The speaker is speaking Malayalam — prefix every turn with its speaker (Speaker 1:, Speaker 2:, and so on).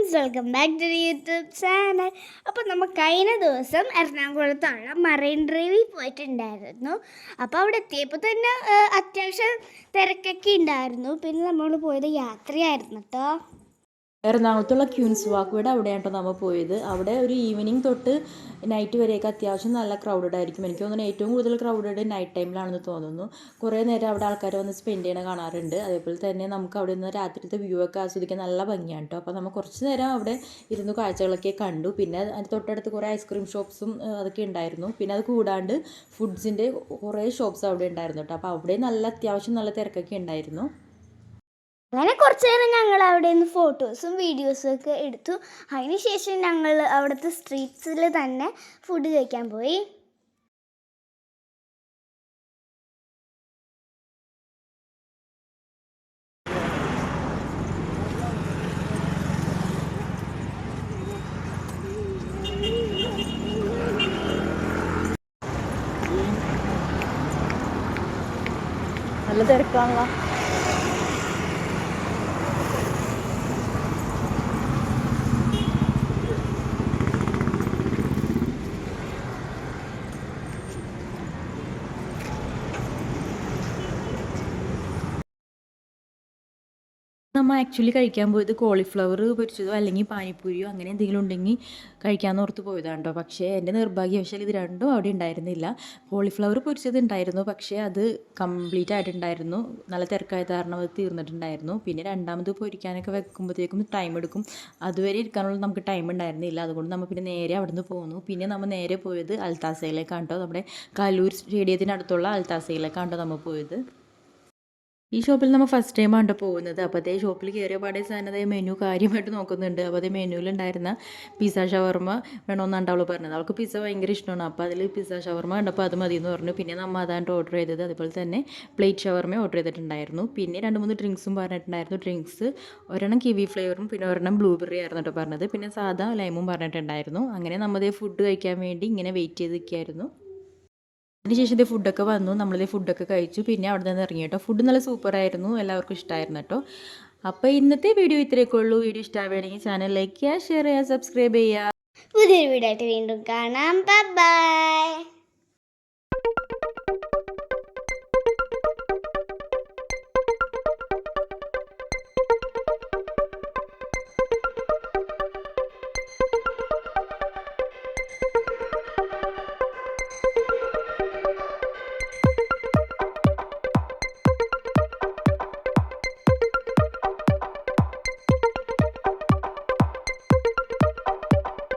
Speaker 1: Friends, welcome back to YouTube channel. അപ്പോൾ നമ്മൾ കഴിഞ്ഞ ദിവസം എറണാകുളത്തുള്ള മറൈൻ ഡ്രൈവിൽ പോയിട്ടുണ്ടായിരുന്നു. അപ്പോൾ അവിടെ എത്തിയപ്പോൾ തന്നെ അത്യാവശ്യം തിരക്കൊക്കെ ഉണ്ടായിരുന്നു. പിന്നെ നമ്മൾ പോയത് യാത്രയായിരുന്നു കേട്ടോ.
Speaker 2: എറണാകുളത്തുള്ള ക്യൂൻസ് വാക്ക്വേയുടെ അവിടെയാണ് കേട്ടോ നമ്മൾ പോയത്. അവിടെ ഒരു ഈവനിങ് തൊട്ട് നൈറ്റ് വരെയൊക്കെ അത്യാവശ്യം നല്ല ക്രൗഡഡ് ആയിരിക്കും. എനിക്ക് തോന്നുന്നു ഏറ്റവും കൂടുതൽ ക്രൗഡഡ് നൈറ്റ് ടൈമിലാണെന്ന് തോന്നുന്നു. കുറേ നേരം അവിടെ ആൾക്കാർ വന്ന് സ്പെൻഡ് ചെയ്യണ കാണാറുണ്ട്. അതേപോലെ തന്നെ നമുക്ക് അവിടെ നിന്ന് രാത്രിത്തെ വ്യൂ ഒക്കെ ആസ്വദിക്കാൻ നല്ല ഭംഗിയാണ് കേട്ടോ. അപ്പോൾ നമ്മൾ കുറച്ച് നേരം അവിടെ ഇരുന്ന് കാഴ്ചകളൊക്കെ കണ്ടു. പിന്നെ അതിൻ്റെ തൊട്ടടുത്ത് കുറേ ഐസ്ക്രീം ഷോപ്സും അതൊക്കെ ഉണ്ടായിരുന്നു. പിന്നെ അത് കൂടാണ്ട് ഫുഡ്സിൻ്റെ കുറേ ഷോപ്സ് അവിടെ ഉണ്ടായിരുന്നു കേട്ടോ. അപ്പോൾ അവിടെ അത്യാവശ്യം നല്ല തിരക്കൊക്കെ ഉണ്ടായിരുന്നു.
Speaker 1: അങ്ങനെ കുറച്ച് നേരം ഞങ്ങൾ അവിടെ നിന്ന് ഫോട്ടോസും വീഡിയോസും ഒക്കെ എടുത്തു. അതിനുശേഷം ഞങ്ങൾ അവിടുത്തെ സ്ട്രീറ്റ്സിൽ തന്നെ ഫുഡ് കഴിക്കാൻ പോയി.
Speaker 2: നല്ല തിരക്കാണല്ലോ. നമ്മൾ ആക്ച്വലി കഴിക്കാൻ പോയത് കോളിഫ്ലവർ പൊരിച്ചതോ അല്ലെങ്കിൽ പാനിപ്പൂരിയോ അങ്ങനെ എന്തെങ്കിലും ഉണ്ടെങ്കിൽ കഴിക്കാമെന്ന് ഓർത്ത് പോയതാണ് കേട്ടോ. പക്ഷേ എൻ്റെ നിർഭാഗ്യവശാൽ ഇത് രണ്ടും അവിടെ ഉണ്ടായിരുന്നില്ല. കോളിഫ്ലവർ പൊരിച്ചത് ഉണ്ടായിരുന്നു, പക്ഷേ അത് കംപ്ലീറ്റ് ആയിട്ടുണ്ടായിരുന്നു. നല്ല തിരക്കായ കാരണം അത് തീർന്നിട്ടുണ്ടായിരുന്നു. പിന്നെ രണ്ടാമത് പൊരിക്കാനൊക്കെ വെക്കുമ്പോഴത്തേക്കും ടൈം എടുക്കും. അതുവരെ ഇരിക്കാനുള്ള നമുക്ക് ടൈം ഉണ്ടായിരുന്നില്ല. അതുകൊണ്ട് നമ്മൾ പിന്നെ നേരെ അവിടെ നിന്ന് പോന്നു. പിന്നെ നമ്മൾ നേരെ പോയത് അൽത്താസയിലേക്കാണ് കേട്ടോ. നമ്മുടെ കലൂർ സ്റ്റേഡിയത്തിനടുത്തുള്ള അൽത്താസയിലേക്കാണ് കേട്ടോ നമ്മൾ പോയത്. ഈ ഷോപ്പിൽ നമ്മൾ ഫസ്റ്റ് ടൈമാണ് പോകുന്നത്. അപ്പോൾ അതേ ഷോപ്പിൽ കയറിയ പാടെ സാധനം മെനു കാര്യമായിട്ട് നോക്കുന്നുണ്ട്. അപ്പോൾ അതേ മെനുവിലുണ്ടായിരുന്ന പിസ്സ ഷവർമ വേണമെന്നാണ് അവൾ പറഞ്ഞത്. അവൾക്ക് പിസ്സ ഭയങ്കര ഇഷ്ടമാണ്. അപ്പോൾ അതിൽ പിസ്സ ഷവർമ കണ്ടപ്പോൾ അത് മതി എന്ന് പറഞ്ഞു. പിന്നെ നമ്മൾ അതാണ് ഓർഡർ ചെയ്തത്. അതുപോലെ തന്നെ പ്ലേറ്റ് ഷവർമ ഓർഡർ ചെയ്തിട്ടുണ്ടായിരുന്നു. പിന്നെ 2-3 ഡ്രിങ്ക്സും പറഞ്ഞിട്ടുണ്ടായിരുന്നു. ഡ്രിങ്ക്സ് ഒരെണ്ണം കിവി ഫ്ലേവറും പിന്നെ ഒരെണ്ണം ബ്ലൂബെറി ആയിരുന്നു കേട്ടോ പറഞ്ഞത്. പിന്നെ സാധാ ലൈമും പറഞ്ഞിട്ടുണ്ടായിരുന്നു. അങ്ങനെ നമ്മതേ ഫുഡ് കഴിക്കാൻ വേണ്ടി ഇങ്ങനെ വെയിറ്റ് ചെയ്ത് നിൽക്കുകയായിരുന്നു. അതിനുശേഷം ഇതേ ഫുഡൊക്കെ വന്നു. നമ്മളിതേ ഫുഡൊക്കെ കഴിച്ചു. പിന്നെ അവിടെ നിന്ന് ഇറങ്ങി കേട്ടോ. ഫുഡ് നല്ല സൂപ്പറായിരുന്നു. എല്ലാവർക്കും ഇഷ്ടമായിരുന്നു കേട്ടോ. അപ്പോൾ ഇന്നത്തെ വീഡിയോ ഇത്രയൊക്കെ ഉള്ളൂ. വീഡിയോ ഇഷ്ടമാവുകയാണെങ്കിൽ ചാനൽ ലൈക്ക് ചെയ്യുക, ഷെയർ ചെയ്യുക, സബ്സ്ക്രൈബ് ചെയ്യുക.
Speaker 1: പുതിയൊരു വീഡിയോ ആയിട്ട് വീണ്ടും കാണാം. ബൈ.